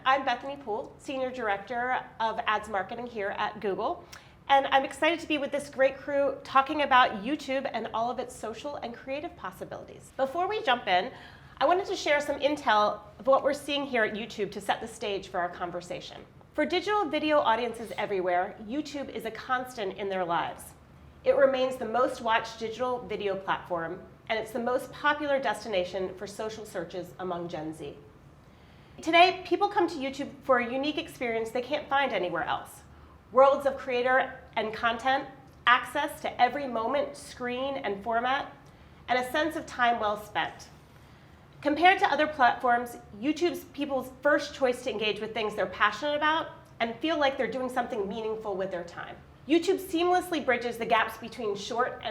I'm Bethany Poole, Senior Director of Ads Marketing here at Google. And I'm excited to be with this great crew talking about YouTube and all of its social and creative possibilities. Before we jump in, I wanted to share some intel of what we're seeing here at YouTube to set the stage for our conversation. For digital video audiences everywhere, YouTube is a constant in their lives. It remains the most watched digital video platform, and it's the most popular destination for social searches among Gen Z. Today, people come to YouTube for a unique experience they can't find anywhere else. Worlds of creator and content, access to every moment, screen, and format, and a sense of time well spent. Compared to other platforms, YouTube's people's first choice to engage with things they're passionate about and feel like they're doing something meaningful with their time. YouTube seamlessly bridges the gaps between short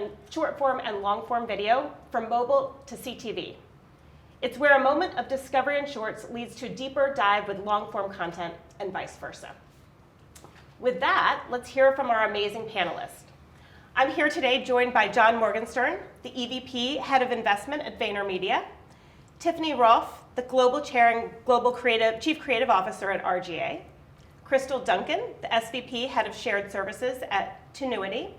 form and long form video, from mobile to CTV. It's where a moment of discovery in shorts leads to a deeper dive with long form content and vice versa. With that, let's hear from our amazing panelists. I'm here today joined by Jon Morgenstern, the EVP, Head of Investment at VaynerMedia, Tiffany Rolfe, the Global Chair and Chief Creative Officer at RGA, Crystal Duncan, the SVP, Head of Shared Services at Tenuity,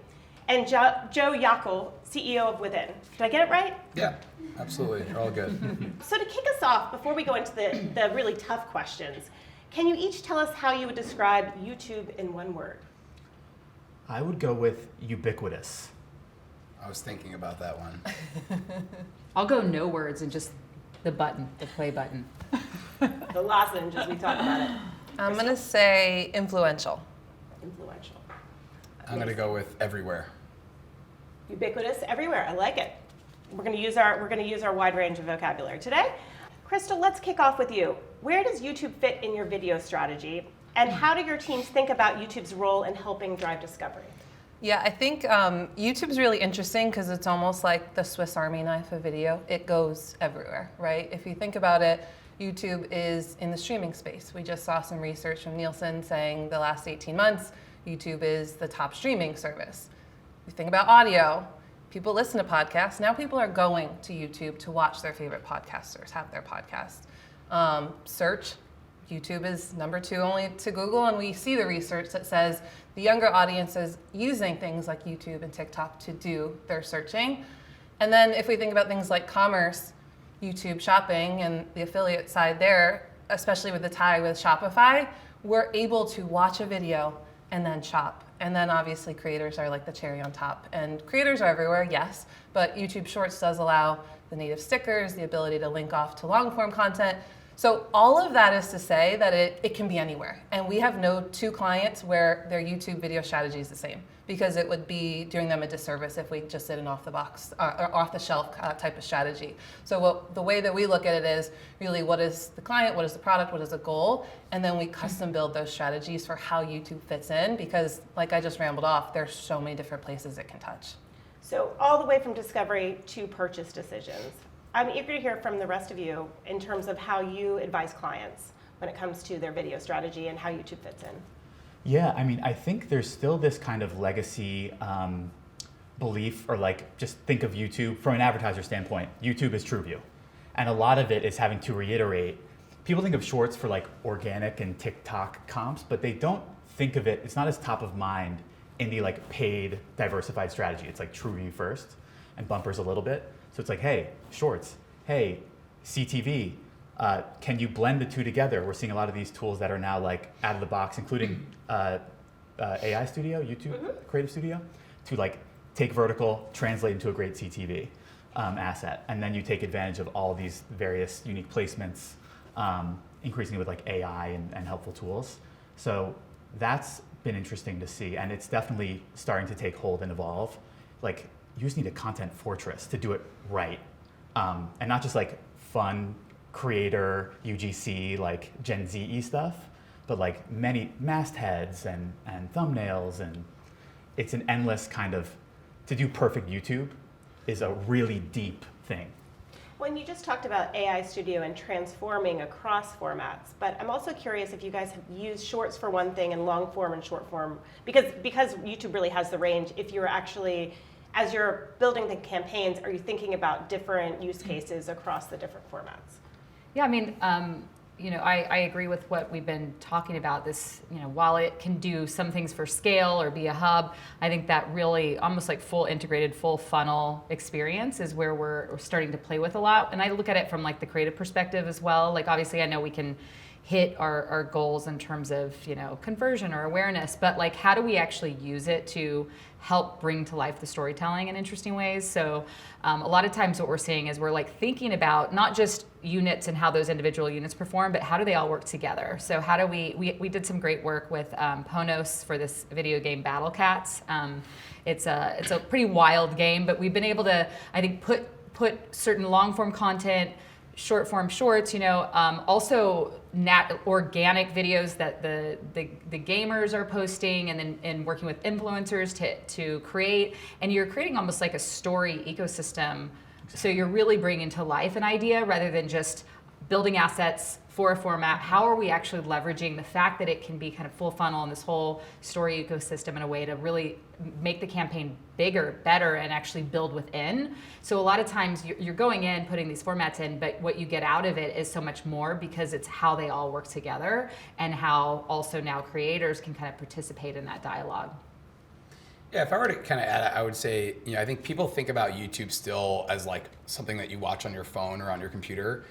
and Joe Yakuel, CEO of Within. Did I get it right? Yeah, absolutely. You're all good. So to kick us off, before we go into the really tough questions, can you each tell us how you would describe YouTube in one word? I would go with ubiquitous. I was thinking about that one. I'll go no words and just the button, the play button. The lozenge, as we talk about it. I'm going to say influential. Influential. I'm going to go with everywhere. Ubiquitous, everywhere. I like it. We're going to use our wide range of vocabulary today. Crystal, let's kick off with you. Where does YouTube fit in your video strategy, and how do your teams think about YouTube's role in helping drive discovery? Yeah, I think YouTube's really interesting because it's almost like the Swiss Army knife of video. It goes everywhere, right? If you think about it, YouTube is in the streaming space. We just saw some research from Nielsen saying the last 18 months, YouTube is the top streaming service. You think about audio, people listen to podcasts. Now people are going to YouTube to watch their favorite podcasters have their podcast. Search, YouTube is number 2 only to Google, and we see the research that says the younger audiences using things like YouTube and TikTok to do their searching. And then if we think about things like commerce, YouTube shopping and the affiliate side there, especially with the tie with Shopify, we're able to watch a video and then shop. And then obviously creators are like the cherry on top. And creators are everywhere, yes, but YouTube Shorts does allow the native stickers, the ability to link off to long form content. So all of that is to say that it can be anywhere. And we have no 2 clients where their YouTube video strategy is the same, because it would be doing them a disservice if we just did an off the box or off the shelf type of strategy. So the way that we look at it is really, what is the client, what is the product, what is the goal, and then we custom build those strategies for how YouTube fits in, because like I just rambled off, there's so many different places it can touch. So all the way from discovery to purchase decisions. I'm eager to hear from the rest of you in terms of how you advise clients when it comes to their video strategy and how YouTube fits in. Yeah, I mean, I think there's still this kind of legacy belief, or like, just think of YouTube from an advertiser standpoint. YouTube is TrueView. And a lot of it is having to reiterate. People think of shorts for like organic and TikTok comps, but they don't think of it, it's not as top of mind in the like paid diversified strategy. It's like TrueView first and bumpers a little bit. So it's like, hey, shorts, hey, CTV, can you blend the 2 together? We're seeing a lot of these tools that are now like out of the box, including AI Studio, YouTube Creative Studio, to like take vertical, translate into a great CTV asset. And then you take advantage of all these various unique placements, increasingly with like AI and helpful tools. So that's been interesting to see. And it's definitely starting to take hold and evolve. Like, you just need a content fortress to do it right. And not just like fun creator, UGC, like Gen Z-y stuff, but like many mastheads and thumbnails, and it's an endless kind of, to do perfect YouTube is a really deep thing. When you just talked about AI Studio and transforming across formats, but I'm also curious if you guys have used shorts for one thing and long form and short form, because YouTube really has the range. If you're actually, as you're building the campaigns, are you thinking about different use cases across the different formats? Yeah, I mean, I agree with what we've been talking about. This, while it can do some things for scale or be a hub, I think that really almost like full integrated, full funnel experience is where we're starting to play with a lot. And I look at it from like the creative perspective as well. Like obviously I know we can hit our goals in terms of, conversion or awareness, but like how do we actually use it to help bring to life the storytelling in interesting ways? So a lot of times what we're seeing is we're like thinking about not just units and how those individual units perform, but how do they all work together? So how do we did some great work with Ponos for this video game Battle Cats. It's a pretty wild game, but we've been able to, I think, put certain long form content, short form shorts, also organic videos that the gamers are posting, and working with influencers to create, and you're creating almost like a story ecosystem. So you're really bringing to life an idea rather than just building assets for a format. How are we actually leveraging the fact that it can be kind of full funnel in this whole story ecosystem in a way to really make the campaign bigger, better, and actually build within? So a lot of times you're going in, putting these formats in, but what you get out of it is so much more because it's how they all work together and how also now creators can kind of participate in that dialogue. Yeah, if I were to kind of add, I would say, I think people think about YouTube still as like something that you watch on your phone or on your computer.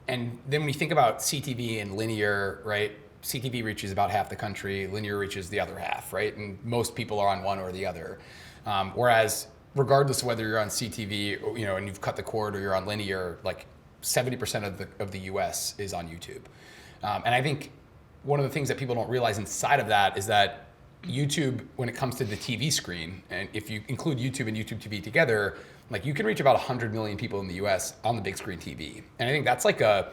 And then when you think about CTV and linear, right? CTV reaches about half the country, linear reaches the other half, right? And most people are on one or the other. Whereas regardless of whether you're on CTV, and you've cut the cord, or you're on linear, like 70% of the US is on YouTube. And I think one of the things that people don't realize inside of that is that YouTube, when it comes to the TV screen, and if you include YouTube and YouTube TV together, like you can reach about 100 million people in the US on the big screen TV. And I think that's like a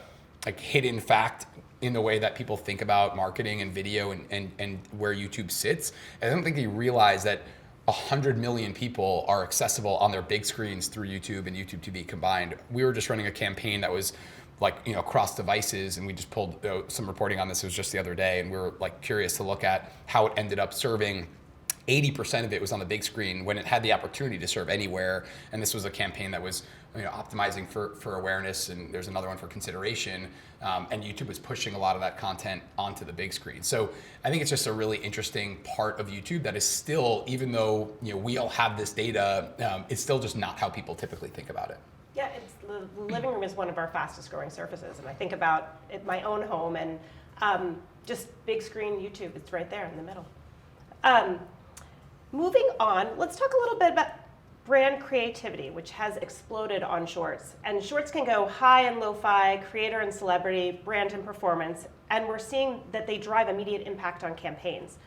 hidden fact in the way that people think about marketing and video and where YouTube sits. I don't think they realize that 100 million people are accessible on their big screens through YouTube and YouTube TV combined. We were just running a campaign that was like, cross devices, and we just pulled some reporting on this. It was just the other day, and we were like curious to look at how it ended up serving. 80% of it was on the big screen when it had the opportunity to serve anywhere. And this was a campaign that was optimizing for awareness, and there's another one for consideration. And YouTube was pushing a lot of that content onto the big screen. So I think it's just a really interesting part of YouTube that is still, even though we all have this data, it's still just not how people typically think about it. Yeah, the living room is one of our fastest growing surfaces. And I think about my own home and just big screen YouTube, it's right there in the middle. Moving on, let's talk a little bit about brand creativity, which has exploded on Shorts. And Shorts can go high and lo-fi, creator and celebrity, brand and performance, and we're seeing that they drive immediate impact on campaigns.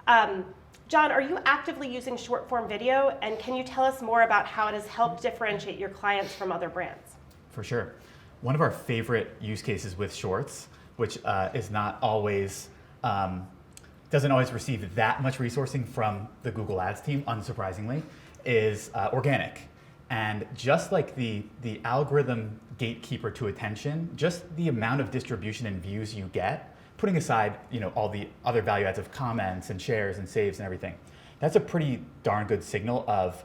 Jon, are you actively using short form video, and can you tell us more about how it has helped differentiate your clients from other brands? For sure. One of our favorite use cases with Shorts, which is not always, doesn't always receive that much resourcing from the Google Ads team, unsurprisingly, is organic. And just like the algorithm gatekeeper to attention, just the amount of distribution and views you get, putting aside all the other value adds of comments and shares and saves and everything, that's a pretty darn good signal of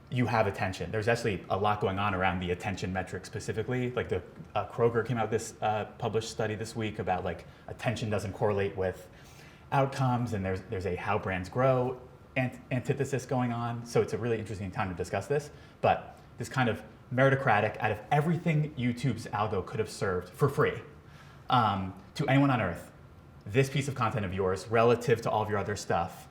you have attention. There's actually a lot going on around the attention metric specifically. Like the Kroger came out with this published study this week about like attention doesn't correlate with outcomes, and there's a how brands grow antithesis going on. So it's a really interesting time to discuss this. But this kind of meritocratic, out of everything YouTube's algo could have served for free to anyone on earth, this piece of content of yours relative to all of your other stuff,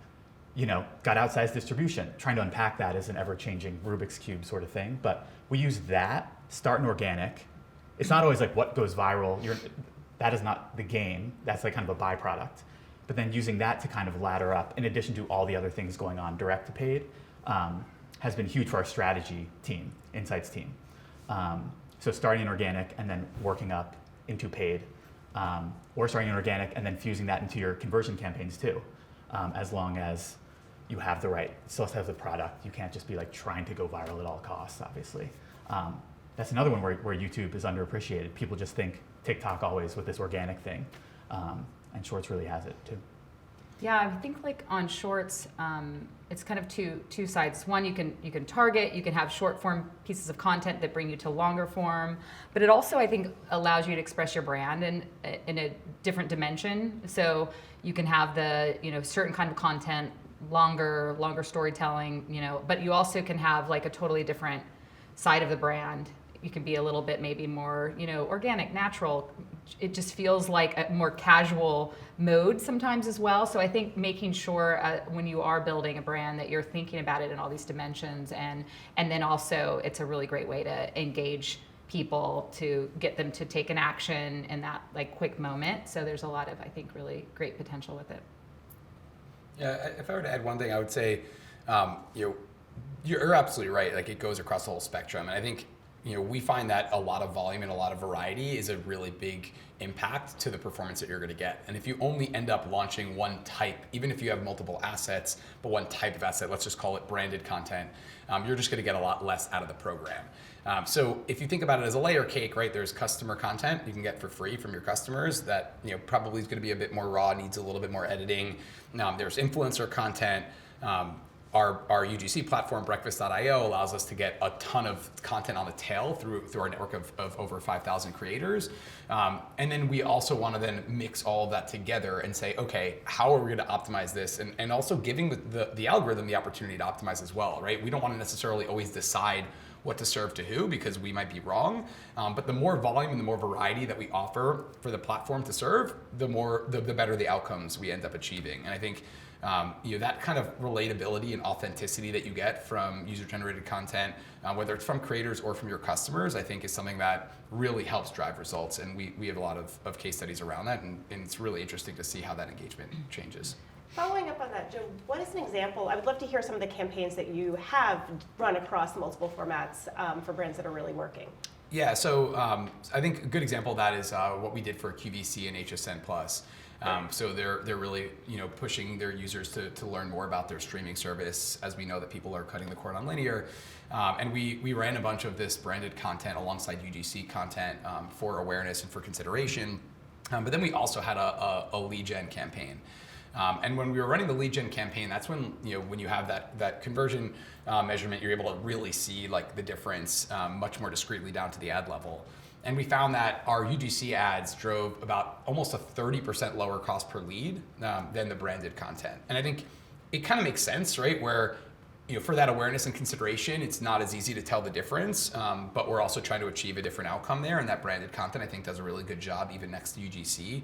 got outsized distribution. Trying to unpack that is an ever-changing Rubik's Cube sort of thing. But we use that, start in organic. It's not always like what goes viral. That is not the game. That's like kind of a byproduct. But then using that to kind of ladder up, in addition to all the other things going on direct to paid, has been huge for our strategy team, insights team. So starting in organic and then working up into paid, or starting in organic and then fusing that into your conversion campaigns too, as long as you have the right, still have the product. You can't just be like trying to go viral at all costs, obviously. That's another one where YouTube is underappreciated. People just think TikTok always with this organic thing. And Shorts really has it too. Yeah, I think like on shorts, it's kind of two sides. One, you can target, you can have short form pieces of content that bring you to longer form, but it also I think allows you to express your brand in a different dimension. So you can have the certain kind of content, longer storytelling, but you also can have like a totally different side of the brand. You can be a little bit maybe more, organic, natural. It just feels like a more casual mode sometimes as well. So I think making sure when you are building a brand that you're thinking about it in all these dimensions, and then also it's a really great way to engage people, to get them to take an action in that like quick moment. So there's a lot of, I think, really great potential with it. Yeah, if I were to add one thing, I would say, you're absolutely right. Like it goes across the whole spectrum, and I think we find that a lot of volume and a lot of variety is a really big impact to the performance that you're going to get. And if you only end up launching one type, even if you have multiple assets, but one type of asset, let's just call it branded content, you're just going to get a lot less out of the program. So if you think about it as a layer cake, right, there's customer content you can get for free from your customers that probably is going to be a bit more raw, needs a little bit more editing. There's influencer content. Our UGC platform, breakfast.io, allows us to get a ton of content on the tail through our network of over 5,000 creators. And then we also want to then mix all of that together and say, okay, how are we going to optimize this? And also giving the algorithm the opportunity to optimize as well, right? We don't want to necessarily always decide what to serve to who because we might be wrong. But the more volume and the more variety that we offer for the platform to serve, the better the outcomes we end up achieving. And I think that kind of relatability and authenticity that you get from user-generated content, whether it's from creators or from your customers, I think is something that really helps drive results. And we have a lot of case studies around that, and it's really interesting to see how that engagement changes. Following up on that, Joe, what is an example? I would love to hear some of the campaigns that you have run across multiple formats for brands that are really working. Yeah, so I think a good example of that is what we did for QVC and HSN Plus. So they're really pushing their users to learn more about their streaming service, as we know that people are cutting the cord on linear. And we ran a bunch of this branded content alongside UGC content for awareness and for consideration. But then we also had a lead gen campaign. And when we were running the lead gen campaign, that's when when you have that conversion measurement, you're able to really see like the difference much more discreetly down to the ad level. And we found that our UGC ads drove about almost a 30% lower cost per lead than the branded content. And I think it kind of makes sense, right? Where for that awareness and consideration, it's not as easy to tell the difference, but we're also trying to achieve a different outcome there. And that branded content, I think, does a really good job even next to UGC,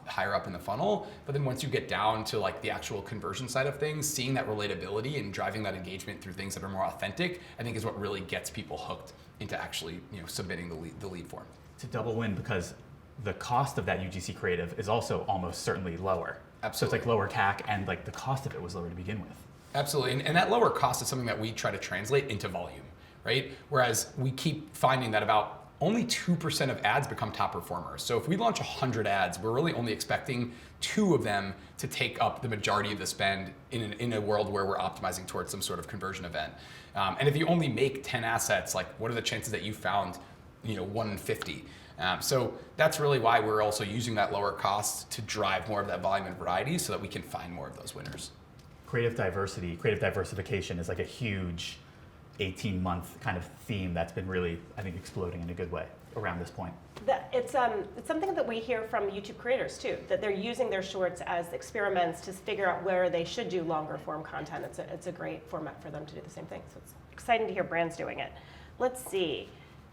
higher up in the funnel. But then once you get down to like the actual conversion side of things, seeing that relatability and driving that engagement through things that are more authentic, I think is what really gets people hooked into actually submitting the lead form. It's a double win because the cost of that UGC creative is also almost certainly lower. Absolutely. So it's like lower CAC, and like the cost of it was lower to begin with. Absolutely, and that lower cost is something that we try to translate into volume, right? Whereas we keep finding that about only 2% of ads become top performers. So if we launch 100 ads, we're really only expecting 2 of them to take up the majority of the spend in a world where we're optimizing towards some sort of conversion event. And if you only make 10 assets, like what are the chances that you found 1 in 50? So that's really why we're also using that lower cost to drive more of that volume and variety so that we can find more of those winners. Creative diversification is like a huge 18-month kind of theme that's been really, I think, exploding in a good way around this point. It's something that we hear from YouTube creators too, that they're using their shorts as experiments to figure out where they should do longer form content. It's a great format for them to do the same thing. So it's exciting to hear brands doing it. Let's see.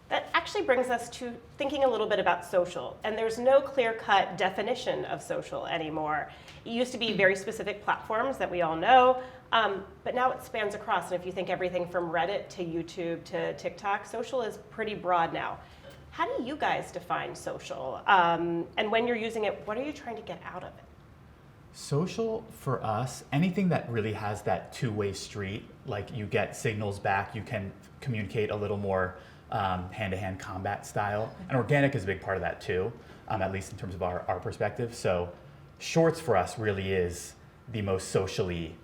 That actually brings us to thinking a little bit about social. And there's no clear-cut definition of social anymore. It used to be very specific platforms that we all know, but now it spans across. And if you think everything from Reddit to YouTube to TikTok, social is pretty broad now. How do you guys define social? And when you're using it, what are you trying to get out of it? Social, for us, anything that really has that two-way street, like you get signals back, you can communicate a little more hand-to-hand combat style. And organic is a big part of that too, at least in terms of our perspective. So shorts for us really is the most socially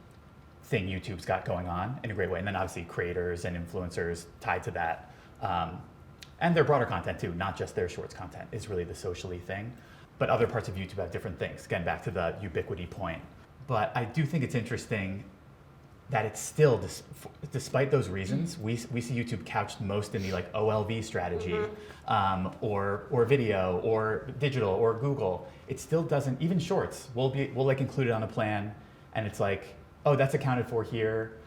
thing YouTube's got going on in a great way. And then obviously creators and influencers tied to that. And their broader content too, not just their shorts content, is really the socially thing. But other parts of YouTube have different things. Again, back to the ubiquity point. But I do think it's interesting that it's still, despite those reasons, we see YouTube couched most in the like OLV strategy, or video, or digital, or Google. It still doesn't, even shorts, we'll like include it on a plan, and it's like, oh, that's accounted for here.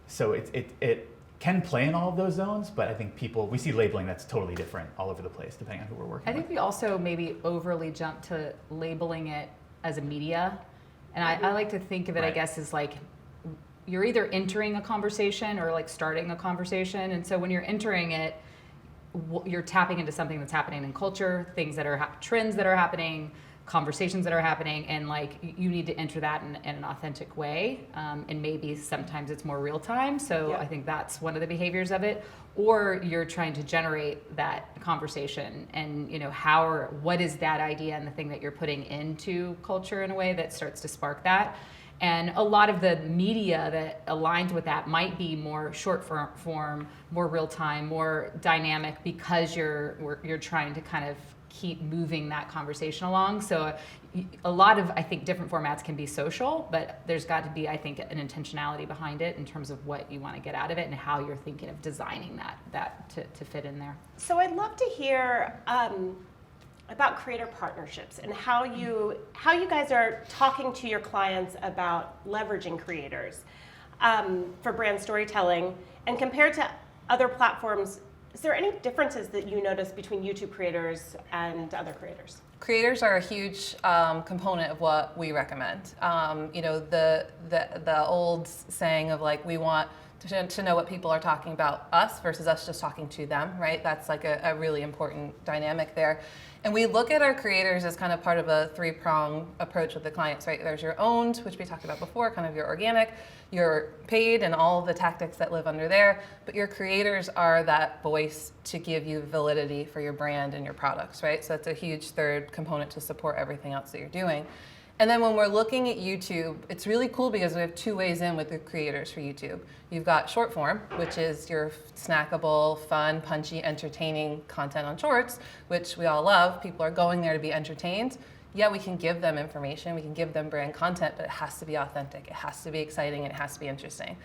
So it can play in all of those zones, but I think we see labeling that's totally different all over the place, depending on who we're working with. I think we also maybe overly jump to labeling it as a media. And I like to think of it, I guess, as like you're either entering a conversation or like starting a conversation. And so when you're entering it, you're tapping into something that's happening in culture, things that are trends that are happening, conversations that are happening, and like you need to enter that in an authentic way. And maybe sometimes it's more real time. So I think that's one of the behaviors of it. Or you're trying to generate that conversation, and what is that idea and the thing that you're putting into culture in a way that starts to spark that. And a lot of the media that aligns with that might be more short form, more real time, more dynamic, because you're trying to kind of keep moving that conversation along. So a lot of, I think, different formats can be social, but there's got to be, I think, an intentionality behind it in terms of what you want to get out of it and how you're thinking of designing that to fit in there. So I'd love to hear about creator partnerships and how you guys are talking to your clients about leveraging creators for brand storytelling. And compared to other platforms, is there any differences that you notice between YouTube creators and other creators? Creators are a huge component of what we recommend. The old saying of like, we want to know what people are talking about us versus us just talking to them, right? That's like a really important dynamic there. And we look at our creators as kind of part of a three-prong approach with the clients, right? There's your owned, which we talked about before, kind of your organic, your paid, and all the tactics that live under there. But your creators are that voice to give you validity for your brand and your products, right? So that's a huge third component to support everything else that you're doing. And then when we're looking at YouTube, it's really cool because we have two ways in with the creators for YouTube. You've got short form, which is your snackable, fun, punchy, entertaining content on shorts, which we all love. People are going there to be entertained. Yeah, we can give them information, we can give them brand content, but it has to be authentic, it has to be exciting, it has to be interesting.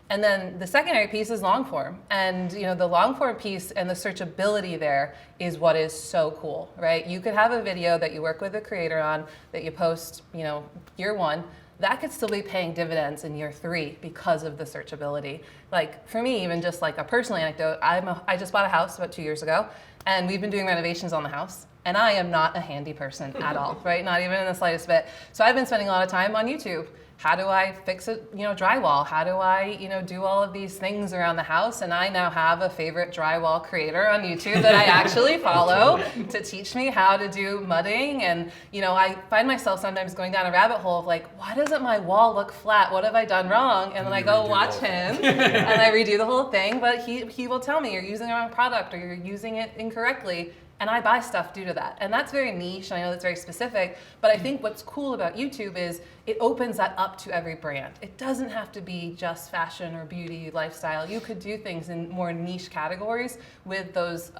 And then the secondary piece is long form. And the long form piece and the searchability there is what is so cool, right? You could have a video that you work with a creator on that you post, year one, that could still be paying dividends in year 3 because of the searchability. Like for me, even just like a personal anecdote, I just bought a house about 2 years ago, and we've been doing renovations on the house. And I am not a handy person at all, right? Not even in the slightest bit. So I've been spending a lot of time on YouTube. How do I fix it, drywall? How do I, do all of these things around the house? And I now have a favorite drywall creator on YouTube that I actually follow to teach me how to do mudding. And, I find myself sometimes going down a rabbit hole of like, why doesn't my wall look flat? What have I done wrong? And then I go watch him and I redo the whole thing. But he will tell me you're using the wrong product or you're using it incorrectly. And I buy stuff due to that. And that's very niche, and I know that's very specific, but I think what's cool about YouTube is it opens that up to every brand. It doesn't have to be just fashion or beauty, lifestyle. You could do things in more niche categories with those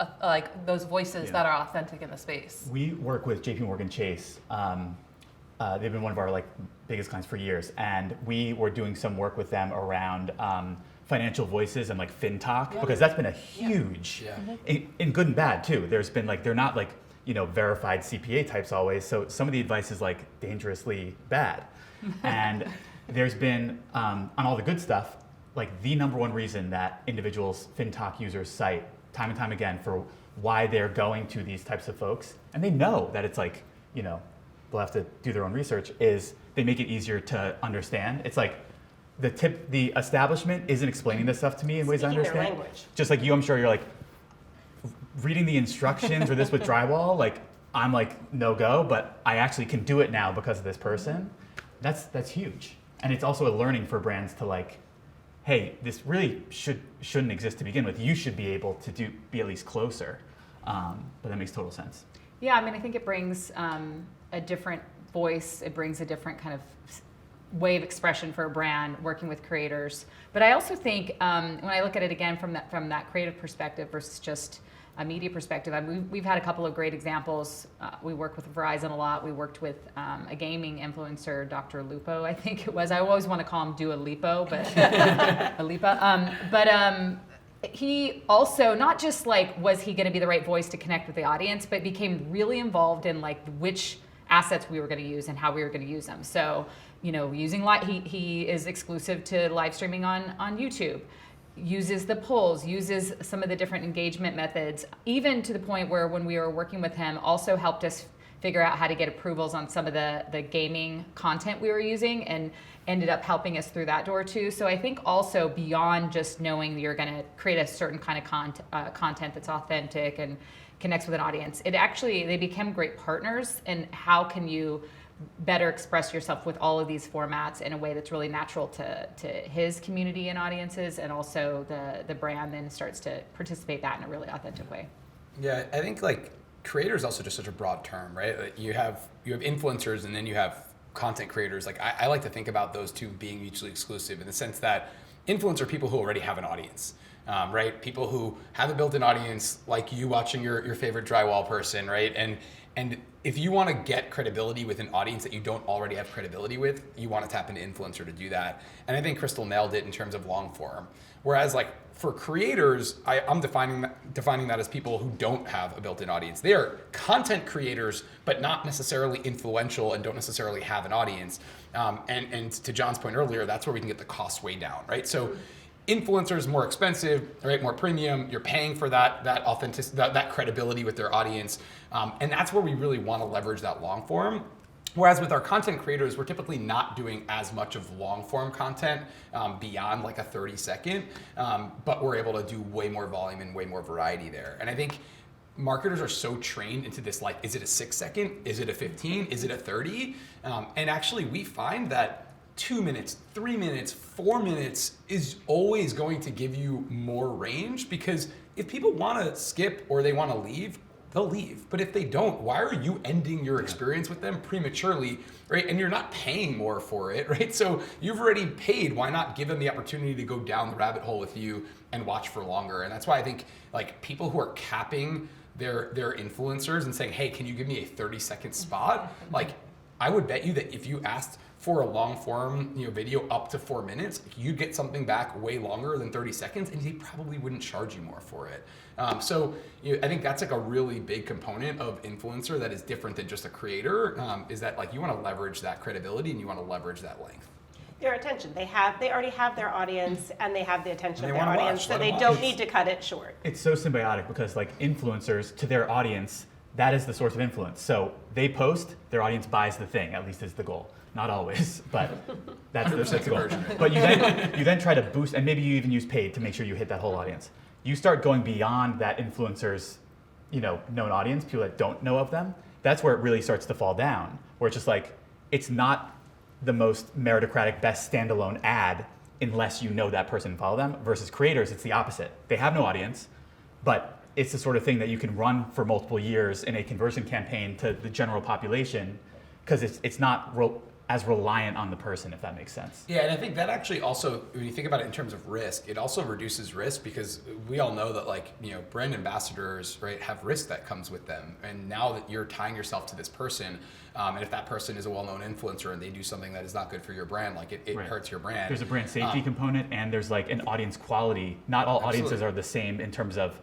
voices that are authentic in the space. We work with JPMorgan Chase. They've been one of our biggest clients for years, and we were doing some work with them around financial voices and FinTalk, because that's been a huge, in good and bad too. There's been they're not verified CPA types always, so some of the advice is dangerously bad. And there's been, on all the good stuff, the number one reason that individuals, FinTalk users cite time and time again for why they're going to these types of folks, and they know that it's they'll have to do their own research, is they make it easier to understand. It's the establishment isn't explaining this stuff to me in ways I understand. Their language. Just like you, I'm sure you're reading the instructions or this with drywall, I'm no go, but I actually can do it now because of this person. That's huge. And it's also a learning for brands to hey, this really shouldn't exist to begin with. You should be able to be at least closer. But that makes total sense. Yeah, I think it brings a different voice. It brings a different kind of way of expression for a brand working with creators. But I also think when I look at it again from that creative perspective versus just a media perspective. I mean, we've had a couple of great examples. We work with Verizon a lot. We worked with a gaming influencer, Dr. Lupo, I think it was. I always want to call him Dua Lipo, but a Lipa. He also, not just like, was he going to be the right voice to connect with the audience, but became really involved in like which assets we were going to use and how we were going to use them. So, using he is exclusive to live streaming on YouTube. Uses the polls, uses some of the different engagement methods, even to the point where when we were working with him, also helped us figure out how to get approvals on some of the gaming content we were using, and ended up helping us through that door too. So I think also beyond just knowing you're going to create a certain kind of content that's authentic and connects with an audience, they become great partners. And how can you better express yourself with all of these formats in a way that's really natural to his community and audiences, and also the brand then starts to participate that in a really authentic way. Yeah, I think like creator is also just such a broad term, right? Like you have influencers, and then you have content creators. Like I like to think about those two being mutually exclusive in the sense that influencers are people who already have an audience. Right? People who have a built-in audience, like you watching your favorite drywall person, right? And if you want to get credibility with an audience that you don't already have credibility with, you want to tap into influencer to do that. And I think Crystal nailed it in terms of long form. Whereas like for creators, I'm defining that as people who don't have a built-in audience. They are content creators, but not necessarily influential and don't necessarily have an audience. And to Jon's point earlier, that's where we can get the cost way down, right? So influencers more expensive, right? More premium. You're paying for that authenticity, that credibility with their audience, and that's where we really want to leverage that long form. Whereas with our content creators, we're typically not doing as much of long form content beyond like a 30-second, but we're able to do way more volume and way more variety there. And I think marketers are so trained into this, like, is it a 6-second? Is it a 15? Is it a 30? And actually, we find that 2 minutes, 3 minutes, 4 minutes is always going to give you more range, because if people want to skip or they want to leave, they'll leave. But if they don't, why are you ending your experience with them prematurely, right? And you're not paying more for it, right? So you've already paid. Why not give them the opportunity to go down the rabbit hole with you and watch for longer? And that's why I think like people who are capping their influencers and saying, hey, can you give me a 30-second spot? Like, I would bet you that if you asked for a long form video up to 4 minutes, you'd get something back way longer than 30 seconds, and he probably wouldn't charge you more for it. So I think that's like a really big component of influencer that is different than just a creator, is that like you want to leverage that credibility and you want to leverage that length. Their attention. They already have their audience, and they have the attention of they their wanna audience, watch, so they don't need to cut it short. It's so symbiotic because like influencers to their audience, that is the source of influence. So they post, their audience buys the thing, at least is the goal. Not always, but that's the goal. But you then try to boost, and maybe you even use paid to make sure you hit that whole audience. You start going beyond that influencer's known audience, people that don't know of them. That's where it really starts to fall down, where it's just like, it's not the most meritocratic, best standalone ad unless you know that person and follow them, versus creators, it's the opposite. They have no audience, but it's the sort of thing that you can run for multiple years in a conversion campaign to the general population, because it's not as reliant on the person, if that makes sense. Yeah, and I think that actually also, when you think about it in terms of risk, it also reduces risk, because we all know that brand ambassadors, right, have risk that comes with them. And now that you're tying yourself to this person, and if that person is a well-known influencer and they do something that is not good for your brand, like it Right. hurts your brand. There's a brand safety component, and there's like an audience quality. Not all audiences Absolutely. are the same in terms of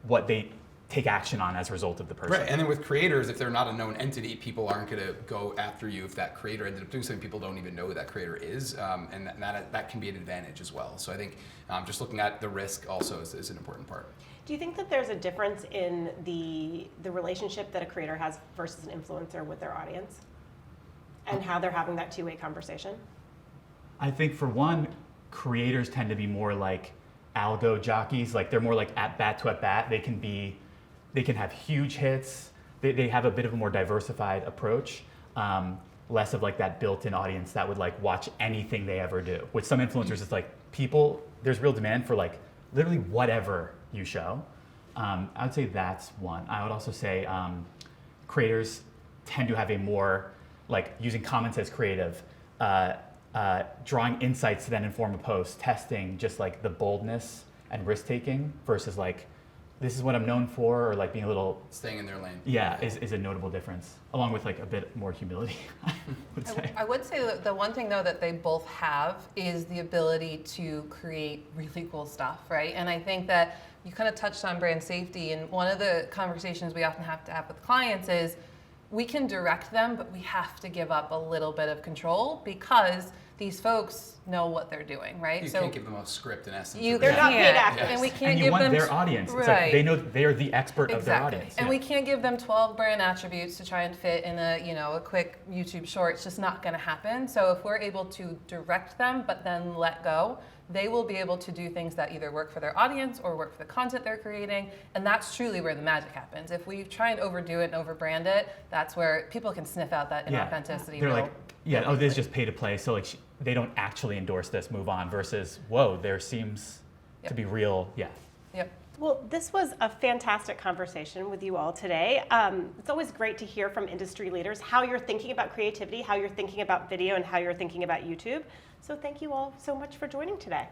what they take action on as a result of the person. Right, and then with creators, if they're not a known entity, people aren't going to go after you. If that creator ended up doing something, people don't even know who that creator is, and that can be an advantage as well. So I think just looking at the risk also is an important part. Do you think that there's a difference in the relationship that a creator has versus an influencer with their audience, and how they're having that two-way conversation? I think for one, creators tend to be more like algo jockeys. Like they're more like at bat to at bat. They can have huge hits. They have a bit of a more diversified approach. Less of like that built-in audience that would like watch anything they ever do. With some influencers, it's like there's real demand for like literally whatever you show. I would say that's one. I would also say creators tend to have a more like using comments as creative, drawing insights to then inform a post, testing just like the boldness and risk taking versus like this is what I'm known for, or like being a little, Staying in their lane. yeah, is a notable difference, along with like a bit more humility, I would say. I would say that the one thing though that they both have is the ability to create really cool stuff, right? And I think that you kind of touched on brand safety, and one of the conversations we often have to have with clients is we can direct them, but we have to give up a little bit of control because these folks know what they're doing, right? You can't give them a script in essence. You or They're that. not paid can't, actors. and we can't And you give want them their audience. It's right. like they know they're the expert of their Exactly. audience. And yeah. we can't give them 12 brand attributes to try and fit in a quick YouTube short. It's just not going to happen. So if we're able to direct them, but then let go, they will be able to do things that either work for their audience or work for the content they're creating. And that's truly where the magic happens. If we try and overdo it and overbrand it, that's where people can sniff out that Yeah. inauthenticity. They're real- like, yeah, oh, this is just pay to play. So like they don't actually endorse this, move on, versus, whoa, there seems to Yep. be real, yeah. Yep. Well, this was a fantastic conversation with you all today. It's always great to hear from industry leaders how you're thinking about creativity, how you're thinking about video, and how you're thinking about YouTube. So thank you all so much for joining today.